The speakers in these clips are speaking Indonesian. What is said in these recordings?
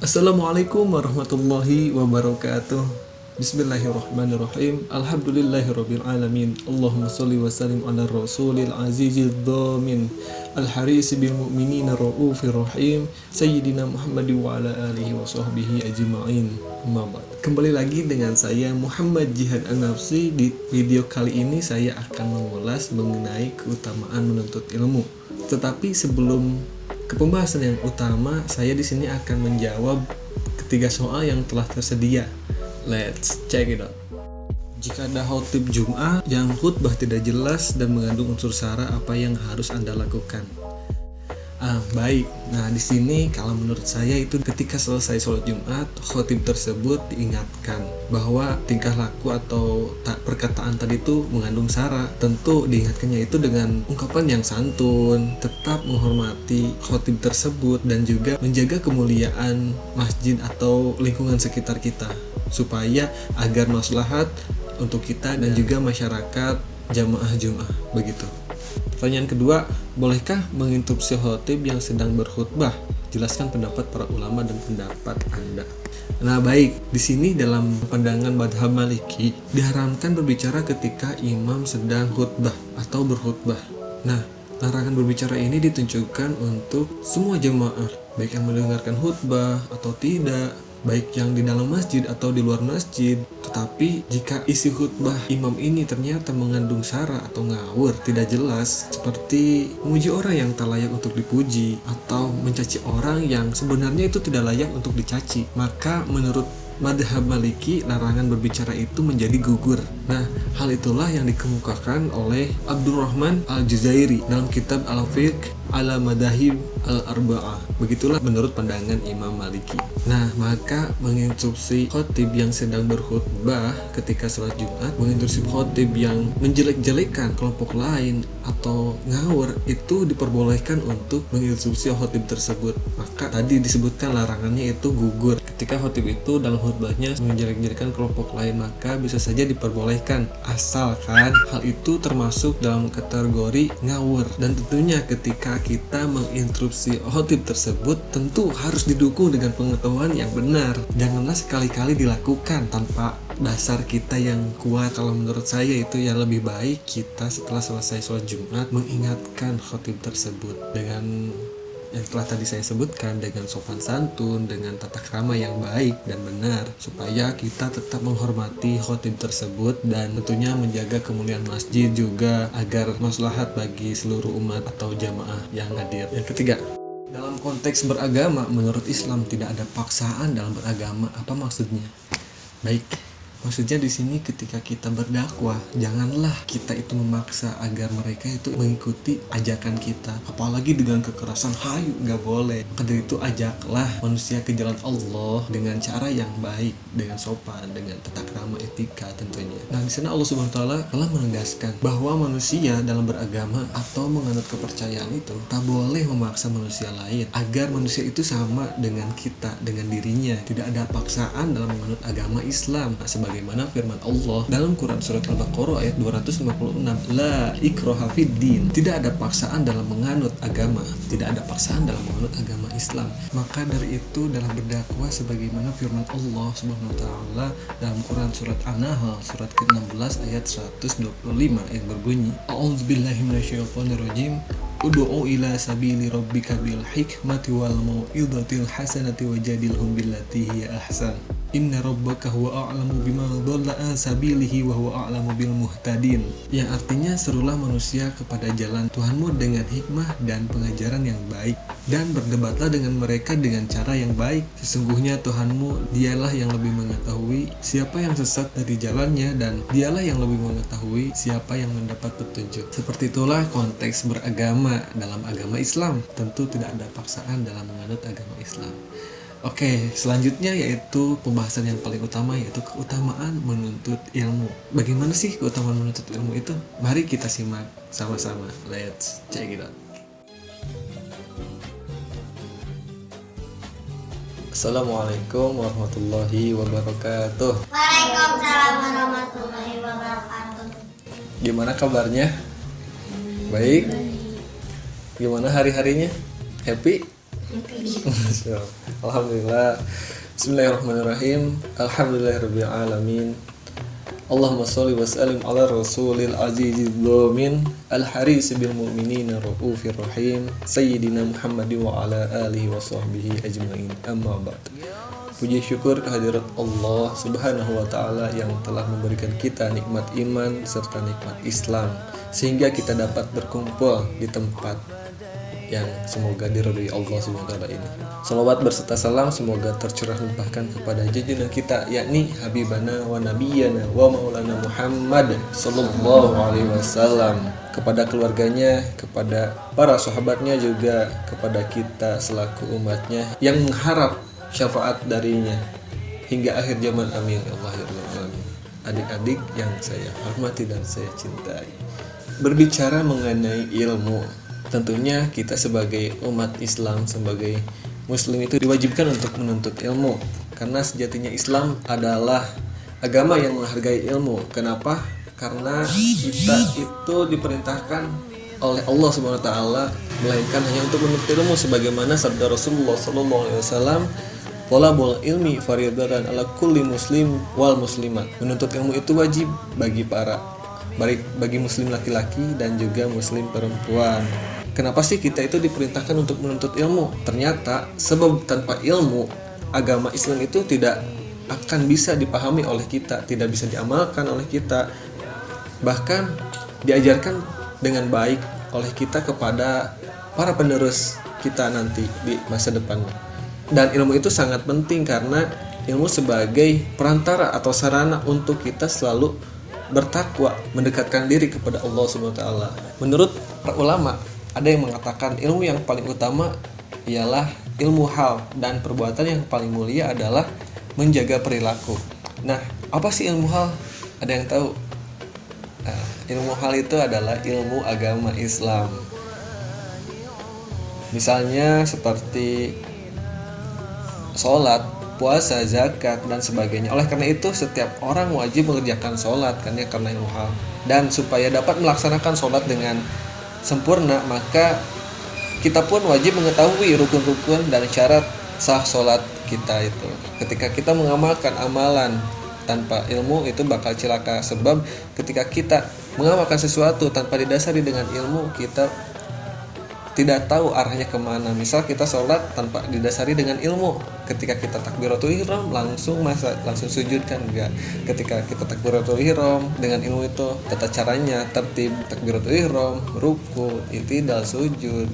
Assalamualaikum warahmatullahi wabarakatuh. Bismillahirrahmanirrahim. Alhamdulillahirabbil alamin. Allahumma shalli wa sallim ala rasulil azizil dhamin al-harisi bil mu'minina raufir rahim sayyidina Muhammad wa ala alihi wa sahbihi ajma'in. Kembali lagi dengan saya Muhammad Jihad An-Nafsi. Di video kali ini saya akan mengulas mengenai keutamaan menuntut ilmu. Tetapi sebelum ke pembahasan yang utama, saya di sini akan menjawab ketiga soal yang telah tersedia. Let's check it out. Jika ada khotib Jum'ah yang khutbah tidak jelas dan mengandung unsur sara, apa yang harus Anda lakukan? Baik. Nah, di sini kalau menurut saya itu ketika selesai sholat Jumat, khotib tersebut diingatkan bahwa tingkah laku atau perkataan tadi itu mengandung sara. Tentu diingatkannya itu dengan ungkapan yang santun, tetap menghormati khotib tersebut dan juga menjaga kemuliaan masjid atau lingkungan sekitar kita supaya agar maslahat untuk kita dan juga masyarakat jamaah Jumat begitu. Pertanyaan kedua, bolehkah menginterupsi khotib yang sedang berkhutbah? Jelaskan pendapat para ulama dan pendapat Anda. Nah, baik, di sini dalam pandangan madhab Maliki diharamkan berbicara ketika imam sedang khutbah atau berkhutbah. Nah, larangan berbicara ini ditunjukkan untuk semua jemaah, baik yang mendengarkan khutbah atau tidak, baik yang di dalam masjid atau di luar masjid. Tetapi jika isi khutbah imam ini ternyata mengandung sara atau ngawur, tidak jelas, seperti memuji orang yang tak layak untuk dipuji atau mencaci orang yang sebenarnya itu tidak layak untuk dicaci, maka menurut madhab Maliki larangan berbicara itu menjadi gugur. Nah, hal itulah yang dikemukakan oleh Abdurrahman Al-Jazairi dalam kitab Al-Fiqh ala Madahib Al-Arba'ah. Begitulah menurut pandangan Imam Maliki. Nah, maka menginstruksi khotib yang sedang berkhutbah ketika sholat Jumat, menginstruksi khotib yang menjelek-jelekan kelompok lain atau ngawur, itu diperbolehkan untuk menginstruksi khotib tersebut. Maka tadi disebutkan larangannya itu gugur. Ketika khotib itu dalam khutbahnya menjelek-jelekan kelompok lain, maka bisa saja diperbolehkan asalkan hal itu termasuk dalam kategori ngawur. Dan tentunya ketika kita menginstruksi khotib tersebut tentu harus didukung dengan pengetahuan yang benar. Janganlah sekali-kali dilakukan tanpa dasar kita yang kuat. Kalau menurut saya itu yang lebih baik kita setelah selesai sholat Jumat mengingatkan khotib tersebut dengan yang telah tadi saya sebutkan, dengan sopan santun, dengan tata krama yang baik dan benar, supaya kita tetap menghormati khotib tersebut dan tentunya menjaga kemuliaan masjid juga agar maslahat bagi seluruh umat atau jamaah yang hadir. Yang ketiga, dalam konteks beragama, menurut Islam tidak ada paksaan dalam beragama. Apa maksudnya? Baik, maksudnya di sini ketika kita berdakwah, janganlah kita itu memaksa agar mereka itu mengikuti ajakan kita, apalagi dengan kekerasan. Hayu, nggak boleh. Maka dari itu ajaklah manusia ke jalan Allah dengan cara yang baik, dengan sopan, dengan tata krama, etika tentunya. Nah, di sana Allah Subhanahu wa taala telah menegaskan bahwa manusia dalam beragama atau menganut kepercayaan itu tak boleh memaksa manusia lain agar manusia itu sama dengan kita, dengan dirinya. Tidak ada paksaan dalam menganut agama Islam. Sebagaimana firman Allah dalam Quran surat Al-Baqarah ayat 256, la ikraha fid din. Tidak ada paksaan dalam menganut agama, tidak ada paksaan dalam menganut agama Islam. Maka dari itu dalam berdakwah sebagaimana firman Allah Subhanahu wa taala dalam Quran surat An-Nahl surat ke-16 ayat 125 yang berbunyi, a'udzubillahi minasyaitonirrajim, ud'u ila sabili rabbika bil hikmati wal mau'izatil hasanati wajadilhum billati hiya ahsan. Inna rabbaka huwa a'lamu bima dhalla an sabilihi wa huwa a'lamu bil muhtadin. Yang artinya, serulah manusia kepada jalan Tuhanmu dengan hikmah dan pengajaran yang baik, dan berdebatlah dengan mereka dengan cara yang baik. Sesungguhnya Tuhanmu dialah yang lebih mengetahui siapa yang sesat dari jalannya, dan dialah yang lebih mengetahui siapa yang mendapat petunjuk. Seperti itulah konteks beragama dalam agama Islam. Tentu tidak ada paksaan dalam menganut agama Islam. Oke, selanjutnya yaitu pembahasan yang paling utama, yaitu keutamaan menuntut ilmu. Bagaimana sih keutamaan menuntut ilmu itu? Mari kita simak sama-sama. Let's check it out. Assalamualaikum warahmatullahi wabarakatuh. Waalaikumsalam warahmatullahi wabarakatuh. Gimana kabarnya? Baik. Gimana hari-harinya? Happy? Alhamdulillah. Bismillahirrahmanirrahim. Alhamdulillahirabbil alamin. Allahumma sholli wa sallim ala rasulil azizil dhamin al-haris bil mu'minina raufir rahim sayyidina Muhammad wa ala alihi wa sahbihi ajmain. Amma ba'd. Puji syukur kehadirat Allah Subhanahu wa taala yang telah memberikan kita nikmat iman serta nikmat Islam sehingga kita dapat berkumpul di tempat yang semoga diridhoi Allah Subhanahu wa taala ini. Salawat berserta salam semoga tercurah limpahkan kepada junjungan kita yakni Habibana wa Nabiyana wa Maulana Muhammad sallallahu alaihi wasallam, kepada keluarganya, kepada para sahabatnya, juga kepada kita selaku umatnya yang mengharap syafaat darinya hingga akhir zaman. Amin ya Allah ya Rabbal alamin. Adik-adik yang saya hormati dan saya cintai, berbicara mengenai ilmu, tentunya kita sebagai umat Islam, sebagai Muslim itu diwajibkan untuk menuntut ilmu, karena sejatinya Islam adalah agama yang menghargai ilmu. Kenapa? Karena kita itu diperintahkan oleh Allah Subhanahu wa taala melainkan hanya untuk menuntut ilmu, sebagaimana sabda Rasulullah sallallahu alaihi wasallam, "Thalabul ilmi fardhatun ala kulli muslim wal muslimat." Menuntut ilmu itu wajib bagi muslim laki-laki dan juga muslim perempuan. Kenapa sih kita itu diperintahkan untuk menuntut ilmu? Ternyata sebab tanpa ilmu, agama Islam itu tidak akan bisa dipahami oleh kita, tidak bisa diamalkan oleh kita, bahkan diajarkan dengan baik oleh kita kepada para penerus kita nanti di masa depan. Dan ilmu itu sangat penting karena ilmu sebagai perantara atau sarana untuk kita selalu bertakwa, mendekatkan diri kepada Allah Subhanahu wa taala. Menurut para ulama, ada yang mengatakan ilmu yang paling utama ialah ilmu hal, dan perbuatan yang paling mulia adalah menjaga perilaku. Nah, apa sih ilmu hal? Ada yang tahu? Nah, ilmu hal itu adalah ilmu agama Islam. Misalnya seperti sholat, puasa, zakat, dan sebagainya. Oleh karena itu, setiap orang wajib mengerjakan sholat karena ilmu hal. Dan supaya dapat melaksanakan sholat dengan sempurna, maka kita pun wajib mengetahui rukun-rukun dan syarat sah sholat kita itu. Ketika kita mengamalkan amalan tanpa ilmu, itu bakal celaka. Sebab ketika kita mengamalkan sesuatu tanpa didasari dengan ilmu, kita tidak tahu arahnya kemana. Misal kita sholat tanpa didasari dengan ilmu, ketika kita takbiratul ihram langsung sujud kan enggak. Ketika kita takbiratul ihram dengan ilmu itu tata caranya, tertib takbiratul ihram, ruku, i'tidal, sujud,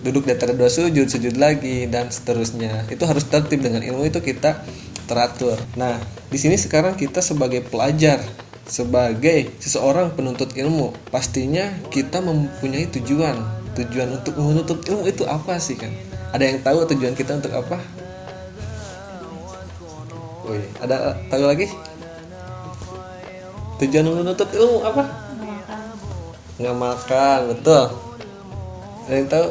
duduk di antara dua sujud, sujud lagi, dan seterusnya. Itu harus tertib, dengan ilmu itu kita teratur. Nah, di sini sekarang kita sebagai pelajar, sebagai seseorang penuntut ilmu, pastinya kita mempunyai tujuan untuk menuntut ilmu itu apa sih kan? Ada yang tahu tujuan kita untuk apa? Woi, ada tahu lagi? Tujuan menuntut ilmu apa? Mengamalkan, betul. Ada yang tahu?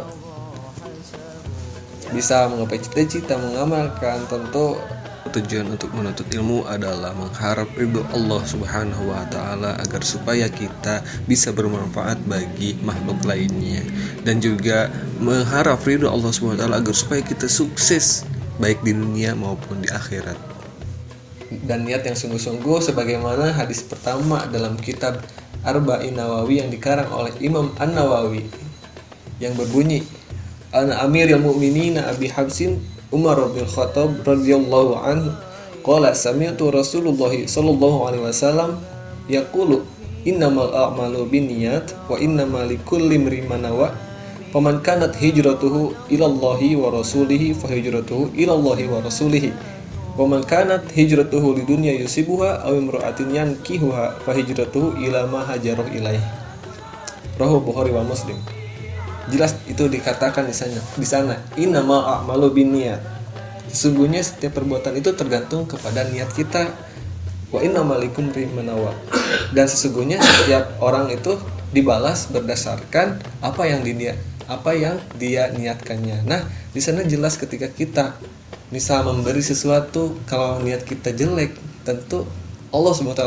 Bisa menggapai cita-cita, mengamalkan. Tentu tujuan untuk menuntut ilmu adalah mengharap ridho Allah Subhanahu wa taala agar supaya kita bisa bermanfaat bagi makhluk lainnya, dan juga mengharap ridho Allah Subhanahu wa taala agar supaya kita sukses baik di dunia maupun di akhirat. Dan niat yang sungguh-sungguh sebagaimana hadis pertama dalam kitab Arba'in Nawawi yang dikarang oleh Imam An-Nawawi yang berbunyi, "Ana Amirul Mukminin Abi Habsin Umar bin Khattab radhiyallahu anhu qala sami'tu Rasulullah sallallahu alaihi wasallam yaqulu innamal a'malu binniyat wa innamal likulli imrin ma nawa faman kanat hijratuhu ila Allahi wa rasulihi fa hijratuhu ila Allahi wa rasulihi wa man kanat hijratuhu lidunya yusibuha aw imra'atin yankihuha fa hijratuhu ila ma hajarah ilaih." Rawahu Bukhari wa Muslim. Jelas itu dikatakan di sana innamal a'malu binniyat. Sesungguhnya setiap perbuatan itu tergantung kepada niat kita. Wa innamal likum rimanawa. Dan sesungguhnya setiap orang itu dibalas berdasarkan apa yang dia niatkannya. Nah, di sana jelas ketika kita misal memberi sesuatu, kalau niat kita jelek, tentu Allah SWT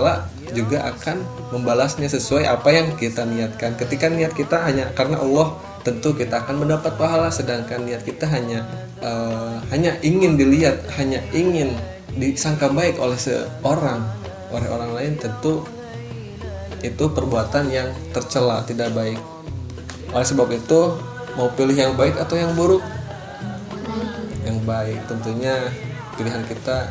juga akan membalasnya sesuai apa yang kita niatkan. Ketika niat kita hanya karena Allah, tentu kita akan mendapat pahala, sedangkan niat kita hanya hanya ingin dilihat, hanya ingin disangka baik oleh seorang, oleh orang lain, tentu itu perbuatan yang tercela, tidak baik. Oleh sebab itu, mau pilih yang baik atau yang buruk? Yang baik. Tentunya pilihan kita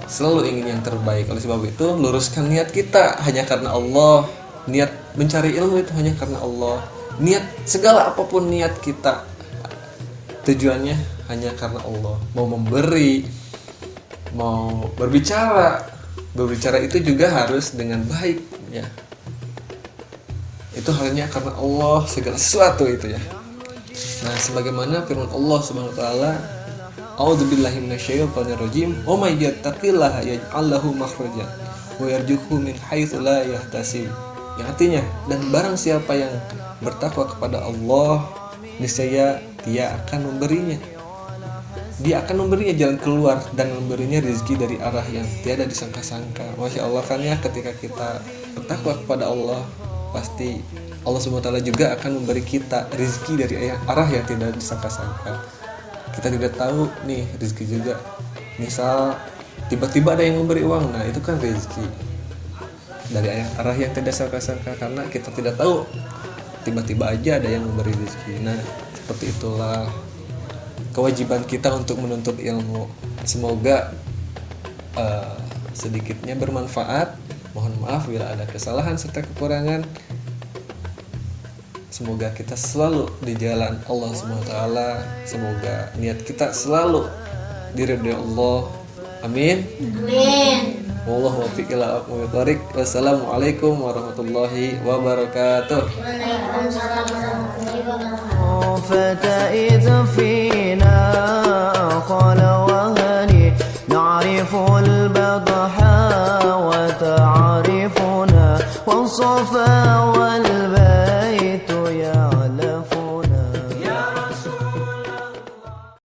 selalu ingin yang terbaik. Oleh sebab itu, luruskan niat kita hanya karena Allah. Niat mencari ilmu itu hanya karena Allah. Niat segala apapun niat kita, tujuannya hanya karena Allah. Mau memberi, mau berbicara itu juga harus dengan baik, ya. Itu halnya karena Allah, segala sesuatu itu, ya. Nah, sebagaimana firman Allah Subhanahu wa taala, a'udzubillahi minasyaitonir rajim, wa may yattaqillaha yaj'al lahu makhraja wa yarzuqhu min haitsu la yahtasib. Yang artinya, dan barang siapa yang bertakwa kepada Allah, niscaya Dia akan memberinya. Dia akan memberinya jalan keluar dan memberinya rezeki dari arah yang tiada disangka-sangka. Masya Allah kan ya, ketika kita bertakwa kepada Allah, pasti Allah SWT juga akan memberi kita rezeki dari arah yang tidak disangka-sangka. Kita tidak tahu nih rezeki juga. Misal tiba-tiba ada yang memberi uang, nah itu kan rezeki dari arah yang tidak disangka-sangka, karena kita tidak tahu, tiba-tiba aja ada yang memberi rezeki. Nah, seperti itulah kewajiban kita untuk menuntut ilmu. Semoga sedikitnya bermanfaat. Mohon maaf bila ada kesalahan serta kekurangan. Semoga kita selalu di jalan Allah SWT. Semoga niat kita selalu diridhoi Allah. Amin. Amin. Wallahu muwaffiq ila aqwamit thoriq. Wassalamualaikum warahmatullahi wabarakatuh. Waalaikumsalam warahmatullahi wabarakatuh. فتئذ فينا قال وهني نعرف البطحاء وتعرفنا والصفا والبيت